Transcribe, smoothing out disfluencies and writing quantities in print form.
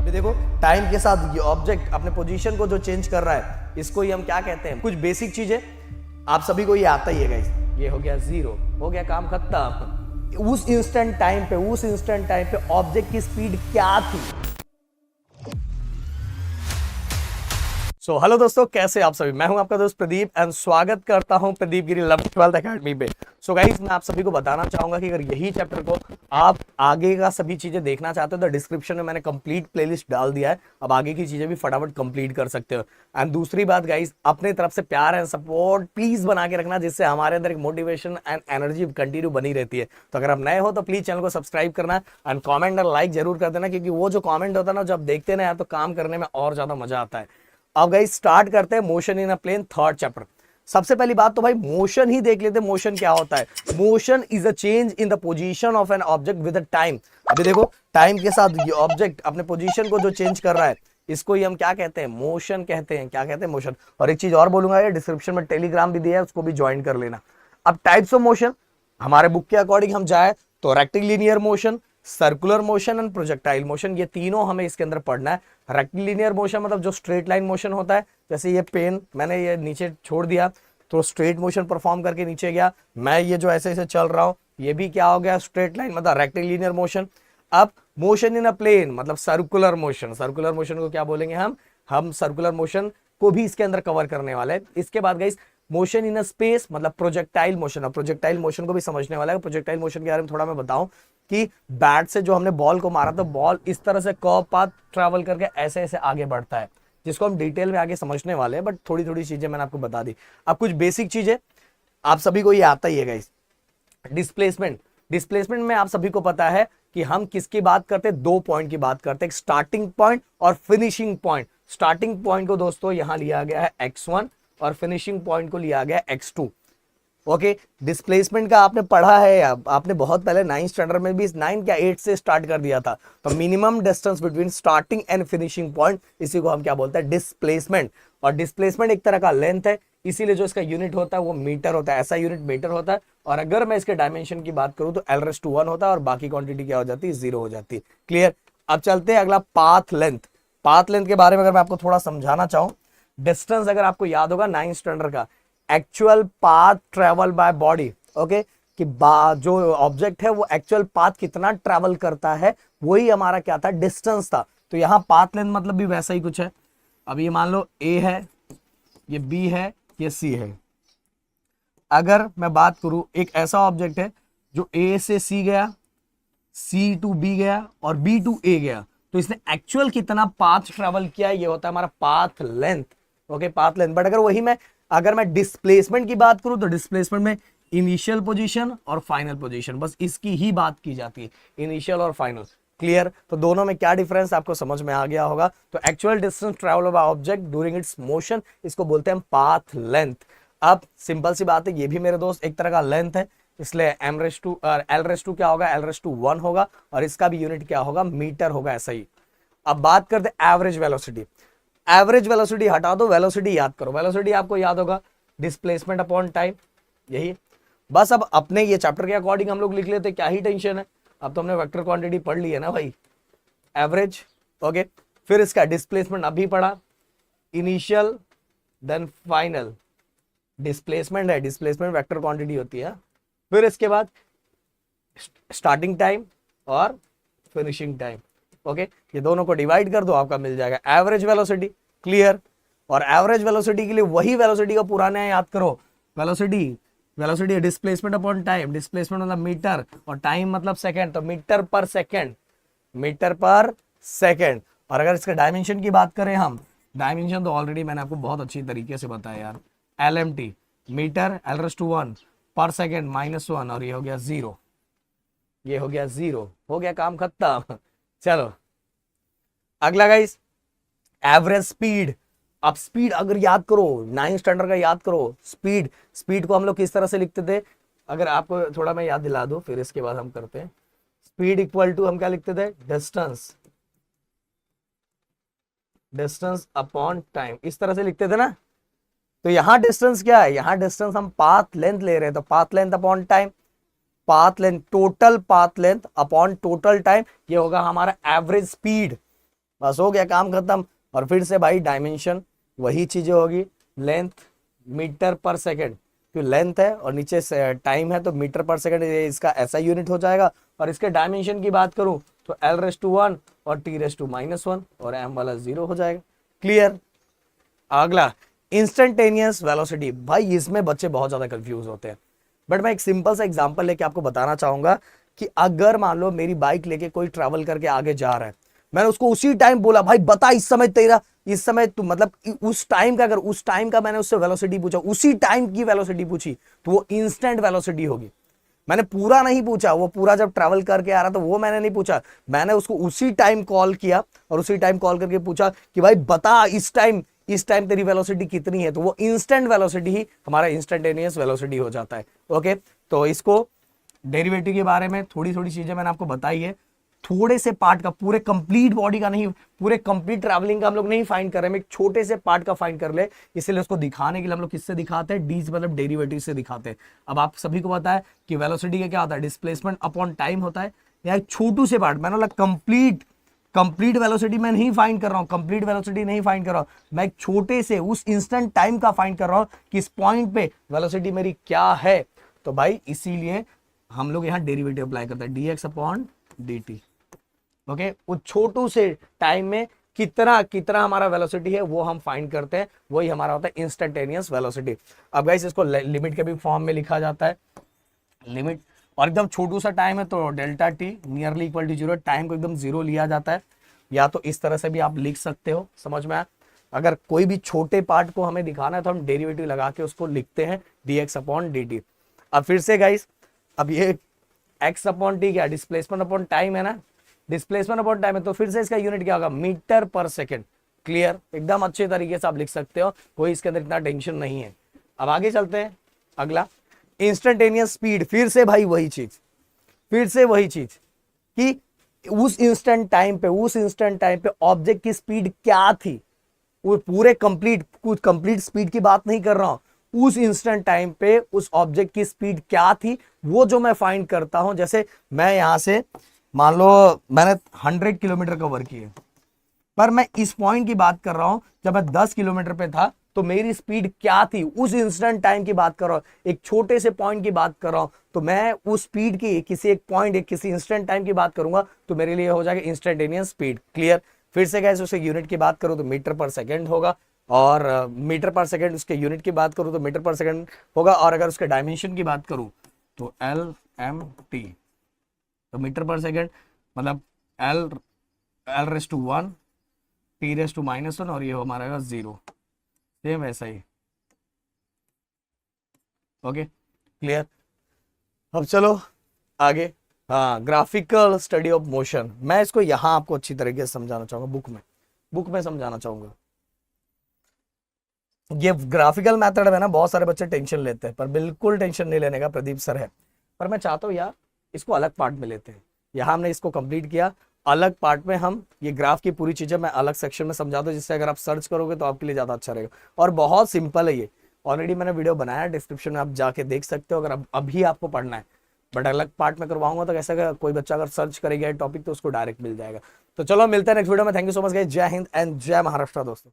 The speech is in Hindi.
अभी देखो टाइम के साथ ये ऑब्जेक्ट अपने पोजीशन को जो चेंज कर रहा है इसको ही हम क्या कहते हैं। कुछ बेसिक चीजें आप सभी को ये आता ही है गाइस। ये हो गया 0, हो गया काम खत्म। उस इंस्टेंट टाइम पे ऑब्जेक्ट की स्पीड क्या थी। हेलो दोस्तों, कैसे आप सभी। मैं हूं आपका दोस्त प्रदीप एंड स्वागत करता हूं प्रदीप गिरी लव 12th अकेडमी पे। गाइस, मैं आप सभी को बताना चाहूंगा कि अगर यही चैप्टर को आप आगे का सभी चीजें देखना चाहते हो तो डिस्क्रिप्शन में मैंने कंप्लीट प्लेलिस्ट डाल दिया है। अब आगे की चीजें भी फटाफट कंप्लीट कर सकते हो। एंड दूसरी बात गाइस, अपने तरफ से प्यार एंड सपोर्ट प्लीज बना के रखना, जिससे हमारे अंदर एक मोटिवेशन एंड एनर्जी कंटिन्यू बनी रहती है। तो अगर आप नए हो तो प्लीज चैनल को सब्सक्राइब करना एंड कॉमेंट और लाइक जरूर कर देना, क्योंकि वो जो कॉमेंट होता है ना, जब देखते ना यार तो काम करने में और ज्यादा मजा आता है। अब गाइस स्टार्ट करते हैं motion in a plane third chapter. सबसे पहली बात तो भाई मोशन ही देख लेते हैं। मोशन क्या होता है? Motion is a change in the position of an object with a time. अभी देखो टाइम के साथ ये ऑब्जेक्ट अपने पोजीशन को जो चेंज कर रहा है इसको ही हम क्या कहते हैं? मोशन कहते हैं। क्या कहते हैं? मोशन। और एक चीज और बोलूंगा, ये डिस्क्रिप्शन में टेलीग्राम भी दिया है, उसको भी ज्वाइन कर लेना। अब टाइप्स ऑफ मोशन हमारे बुक के अकॉर्डिंग हम जाए तो rectilinear motion, circular motion and projectile motion, ये तीनों हमें इसके अंदर पढ़ना है। रेक्टिलिनियर मोशन मतलब जो स्ट्रेट लाइन मोशन होता है, जैसे ये पेन मैंने ये नीचे छोड़ दिया तो स्ट्रेट मोशन परफॉर्म करके नीचे गया। मैं ये जो ऐसे ऐसे चल रहा हूं ये भी क्या हो गया? स्ट्रेट लाइन, मतलब रेक्टिलिनियर मोशन। अब मोशन इन अ प्लेन मतलब सर्कुलर मोशन। सर्कुलर मोशन को क्या बोलेंगे हम सर्कुलर मोशन को भी इसके अंदर कवर करने वाले हैं। इसके बाद guys motion in a space मतलब प्रोजेक्टाइल मोशन। अब प्रोजेक्टाइल मोशन को भी समझने वाला है। प्रोजेक्टाइल मोशन के बारे में थोड़ा मैं बताऊं कि बैट से जो हमने बॉल को मारा तो बॉल इस तरह से कर्व पाथ ट्रैवल करके ऐसे ऐसे आगे बढ़ता है, जिसको हम डिटेल में आगे समझने वाले हैं, बट थोड़ी थोड़ी चीजें मैंने आपको बता दी। अब कुछ बेसिक चीजें आप सभी को ये आता ही है गाइस। डिस्प्लेसमेंट। डिस्प्लेसमेंट में आप सभी को पता है कि हम किसकी बात करते हैं? 2 पॉइंट की बात करते हैं, स्टार्टिंग पॉइंट और फिनिशिंग पॉइंट। स्टार्टिंग पॉइंट को दोस्तों यहां लिया गया है x1 और फिनिशिंग पॉइंट को लिया गया x2। ओके, डिस्प्लेसमेंट का आपने पढ़ा है, आपने बहुत पहले 9th स्टैंडर्ड में भी 9 क्या 8 से स्टार्ट कर दिया था। तो minimum distance between starting and finishing point, इसी को हम क्या बोलते हैं? डिस्प्लेसमेंट। और डिस्प्लेसमेंट एक तरह का लेंथ है, इसीलिए जो इसका यूनिट होता है वो मीटर होता है। ऐसा यूनिट मीटर होता है। और अगर मैं इसके डायमेंशन की बात करूं तो l1 होता है और बाकी क्वांटिटी क्या हो जाती है? 0 हो जाती है। क्लियर। अब चलते हैं अगला, पाथ लेंथ। पाथ लेंथ के बारे में अगर मैं आपको थोड़ा समझाना चाहूं, डिस्टेंस अगर आपको याद होगा 9th स्टैंडर्ड का, actual path travel by body. Okay, कि जो ऑब्जेक्ट है वो एक्चुअल पाथ कितना ट्रेवल करता है, वही हमारा क्या था? डिस्टेंस था। तो यहां पाथ लेंथ मतलब भी वैसा ही कुछ है। अब ये मान लो ए है, ये बी है, ये सी है। अगर मैं बात करूं, एक ऐसा ऑब्जेक्ट है जो ए से सी गया, सी टू बी गया और बी टू ए गया, तो इसने एक्चुअल कितना पाथ ट्रेवल किया, ये होता है हमारा path length. Okay, path length. But अगर मैं डिस्प्लेसमेंट की बात करूं तो डिस्प्लेसमेंट में इनिशियल पोजीशन और फाइनल पोजीशन, बस इसकी ही बात की जाती है, इनिशियल और फाइनल। क्लियर। तो दोनों में क्या डिफरेंस आपको समझ में आ गया होगा। तो actual distance travel by object during its motion, इसको बोलते हैं पाथ लेंथ। अब सिंपल सी बात है, ये भी मेरे दोस्त एक तरह का लेंथ है, इसलिए l2 क्या होगा? l1 होगा और इसका भी यूनिट क्या होगा? मीटर होगा। ऐसा ही। अब बात करते हैं एवरेज वेलोसिटी। एवरेज वेलोसिटी हटा दो, वेलोसिटी याद करो। वेलोसिटी आपको याद होगा डिस्प्लेसमेंट अपॉन टाइम, यही बस। अब अपने ये चैप्टर के अकॉर्डिंग हम लोग लिख लेते, क्या ही टेंशन है। अब तो हमने वेक्टर क्वांटिटी पढ़ ली है ना भाई, एवरेज। ओके, फिर इसका डिस्प्लेसमेंट अभी पढ़ा, इनिशियल देन फाइनल। डिस्प्लेसमेंट है, डिस्प्लेसमेंट वेक्टर क्वांटिटी होती है। फिर इसके बाद स्टार्टिंग टाइम और फिनिशिंग टाइम। ओके, ये दोनों को डिवाइड कर दो, आपका मिल जाएगा एवरेज वेलोसिटी। क्लियर। और एवरेज वेलोसिटी के लिए वही वेलोसिटी का पुराना याद करो। Velocity displacement upon time. Displacement मतलब मीटर और टाइम मतलब सेकंड, तो मीटर पर सेकंड, मीटर पर सेकंड। और अगर इसके डायमेंशन की बात करें हम, डायमेंशन तो ऑलरेडी मैंने आपको बहुत अच्छी तरीके से बताया यार। LMT मीटर, l1 पर सेकंड -1 और ये हो गया 0। ये हो गया 0, हो गया काम खत्म। चलो अगला गाइस, एवरेज स्पीड। अब स्पीड अगर याद करो, 9th स्टैंडर्ड का याद करो, स्पीड को हम लोग किस तरह से लिखते थे? अगर आपको थोड़ा मैं याद दिला दूं, फिर इसके बाद हम करते हैं। स्पीड इक्वल टू हम क्या लिखते थे? डिस्टेंस अपॉन टाइम, इस तरह से लिखते थे ना। तो यहां डिस्टेंस क्या है? यहां डिस्टेंस हम पाथ लेंथ ले रहे हैं, तो path length upon time. Path length, total path length upon total time, ये होगा हमारा एवरेज स्पीड। बस हो गया, काम खत्म। और फिर से भाई डायमेंशन वही चीजें होगी, लेंथ मीटर पर सेकेंड, क्योंकि लेंथ है और नीचे से टाइम है तो मीटर पर सेकेंड इसका ऐसा यूनिट हो जाएगा। और इसके डायमेंशन की बात करूं तो L⁻1 और T⁻⁻1 और m वाला 0 हो जाएगा। क्लियर। अगला इंस्टेंटेनियस वेलोसिटी। भाई इसमें बच्चे बहुत ज्यादा कंफ्यूज होते हैं, बट मैं एक सिंपल सा एग्जांपल लेके आपको बताना चाहूंगा कि अगर मान लो मेरी बाइक लेके कोई ट्रैवल करके आगे जा रहा है, मैंने उसको उसी टाइम बोला भाई बता इस समय तेरा, इस समय तू मतलब उस टाइम का, अगर उस टाइम का मैंने उससे वेलोसिटी पूछा, उसी टाइम की वेलोसिटी पूछी, तो वो इंस्टेंट वेलोसिटी होगी। मैंने पूरा नहीं पूछा, वो पूरा जब ट्रैवल करके आ रहा था वो मैंने नहीं पूछा, मैंने उसको उसी टाइम कॉल किया और उसी टाइम कॉल करके पूछा कि भाई बता इस टाइम तेरी वेलोसिटी कितनी है, तो वो इंस्टेंट वेलोसिटी ही हमारा इंस्टेंटेनियस वेलोसिटी हो जाता है। ओके, तो इसको डेरिवेटिव के बारे में थोड़ी थोड़ी चीजें मैंने आपको बताई है, थोड़े से पार्ट का, पूरे कंप्लीट बॉडी का नहीं, पूरे कंप्लीट ट्रैवलिंग का हम लोग नहीं फाइंड कर रहे हैं, हम एक छोटे से पार्ट का फाइंड कर ले, इसलिए उसको दिखाने के लिए हम लोग किससे दिखाते हैं, डी मतलब डेरिवेटिव से दिखाते हैं। अब आप सभी को पता है कि वेलोसिटी का क्या होता है, डिस्प्लेसमेंट अपॉन टाइम होता है। या एक छोटू से पार्ट, मैंने कंप्लीट वेलोसिटी मैं नहीं फाइंड कर रहा हूं, कंप्लीट वेलोसिटी नहीं फाइंड कर रहा हूं, मैं एक छोटे से उस इंस्टेंट टाइम का फाइंड कर रहा हूं कि इस पॉइंट पे वेलोसिटी मेरी क्या है। तो भाई इसीलिए हम लोग यहां डेरिवेटिव अप्लाई करते हैं, dx अपॉन dt। ओके, उस छोटू से टाइम में कितना कितना हमारा वेलोसिटी है वो हम फाइंड करते हैं, वही हमारा होता है इंस्टेंटेनियस वेलोसिटी। अब गाइस इसको लिमिट के भी फॉर्म में लिखा जाता है, लिमिट, और एकदम छोटू सा टाइम है तो delta T nearly equal to 0, time को एकदम 0 लिया जाता है। या तो इस तरह से भी आप लिख सकते हो, समझ में आया। अगर कोई भी छोटे पार्ट को हमें दिखाना है तो हम डेरिवेटिव लगा के उसको लिखते हैं dx अपॉन dt। अब फिर से गाइस, अब ये x अपॉन टी क्या, डिस्प्लेसमेंट अपॉन टाइम है ना, डिस्प्लेसमेंट अपॉन टाइम है, तो फिर से इसका यूनिट क्या होगा, मीटर पर सेकेंड। क्लियर, एकदम अच्छे तरीके से आप लिख सकते हो, कोई इसके अंदर इतना टेंशन नहीं है। अब आगे चलते हैं, अगला इंस्टेंटेनियस स्पीड। फिर से भाई वही चीज कि उस इंस्टेंट टाइम पे ऑब्जेक्ट की स्पीड क्या थी, वो पूरे कंप्लीट स्पीड की बात नहीं कर रहा हूं, उस इंस्टेंट टाइम पे उस ऑब्जेक्ट की स्पीड क्या थी वो जो मैं फाइंड करता हूं। जैसे मैं यहां से मान लो मैंने 100 किलोमीटर कवर किए, पर मैं इस पॉइंट की बात कर रहा हूं जब मैं 10 किलोमीटर पे था तो मेरी स्पीड क्या थी, उस इंस्टेंट टाइम की बात कर रहा हूं, एक छोटे से पॉइंट की बात कर रहा हूं, तो मैं उस स्पीड की किसी एक पॉइंट किसी इंस्टेंट टाइम की बात करूंगा तो मेरे लिए हो जाएगा इंस्टेंटेनियस स्पीड। क्लियर। फिर से गैस उसके यूनिट की बात करूं तो मीटर पर सेकेंड होगा, और मीटर पर सेकेंड उसके यूनिट की बात करूं तो मीटर पर सेकेंड होगा, और अगर उसके डायमेंशन की बात करूं तो LMT, तो मीटर पर सेकेंड मतलब L⁻1 T⁻⁻1 और ये हमारा 0, सेम ऐसा ही। Okay, clear. अब चलो आगे, हाँ, ग्राफिकल स्टडी ऑफ मोशन। मैं इसको यहां आपको अच्छी तरीके से समझाना चाहूंगा, बुक में समझाना चाहूंगा। ये ग्राफिकल मेथड है ना, बहुत सारे बच्चे टेंशन लेते हैं, पर बिल्कुल टेंशन नहीं लेने का, प्रदीप सर है। पर मैं चाहता हूँ यार इसको अलग पार्ट में लेते हैं, यहाँ हमने इसको कंप्लीट किया, अलग पार्ट में हम ये ग्राफ की पूरी चीजें मैं अलग सेक्शन में समझा दूं, जिससे अगर आप सर्च करोगे तो आपके लिए ज्यादा अच्छा रहेगा। और बहुत सिंपल है ये, ऑलरेडी मैंने वीडियो बनाया, डिस्क्रिप्शन में आप जाके देख सकते हो अगर अभी आपको पढ़ना है। बट अलग पार्ट में करवाऊंगा तो कैसे कोई बच्चा अगर सर्च करेगा टॉपिक तो उसको डायरेक्ट मिल जाएगा। तो चलो मिलते हैं नेक्स्ट वीडियो में। Thank you so much guys, जय हिंद एंड जय महाराष्ट्र दोस्तों।